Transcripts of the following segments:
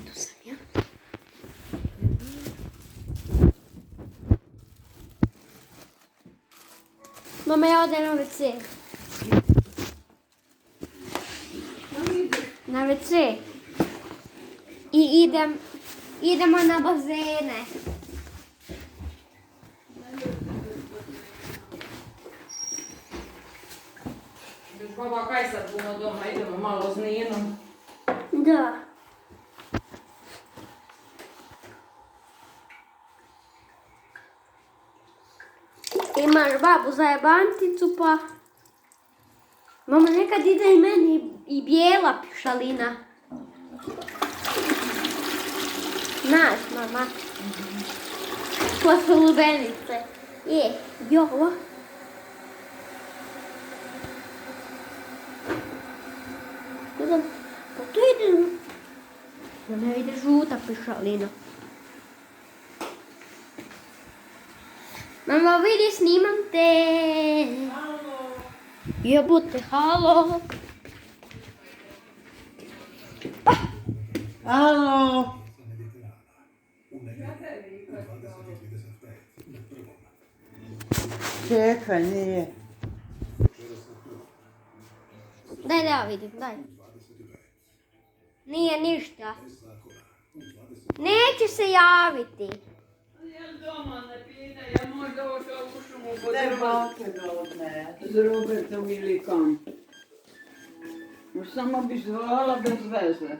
Tu sam ja. Mama, ja odem na WC. Na WC. I idemo na bazene. Baba, kaj sad puno doma, idemo malo s Ninom. Da. Imaš babu zajebanticu pa... Mama, nekad ide i meni i bijela šalina. Znaš, mama. Posle lubenice. Jo. Pa tu ide... Ne ide žuta pišalina. Mama, vidi, snimam te. Halo. Jebote, halo. Alo. Čekaj, nije. Daj da ja vidim, daj. Nije ništa. Neće se javiti. Jel doma ne pita, ja možda ošao u šumu po Ne drva bake dobre. s Robertom ili kam. Samo bi zvala bez veze.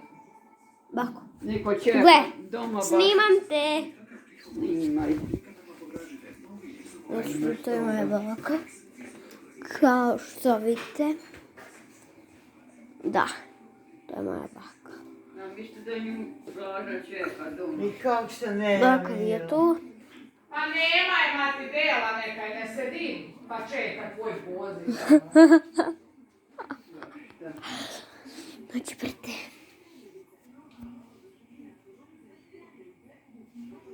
Bako. Niko će Gle, doma baš snimam te. snimaj. Znači, to je moja baka. Kao što vidite. Da, to je moja baka. Ja mislim da nju Blaža čeka doma. I kak se ne Baka je tu. Pa nemaj, mati, dela nekaj, ne sedim, pa čeka tvoj poziv. Znači, prete.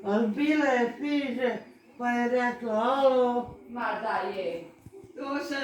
Ali bila je piže, pa je rekla alo. Ma da je. To se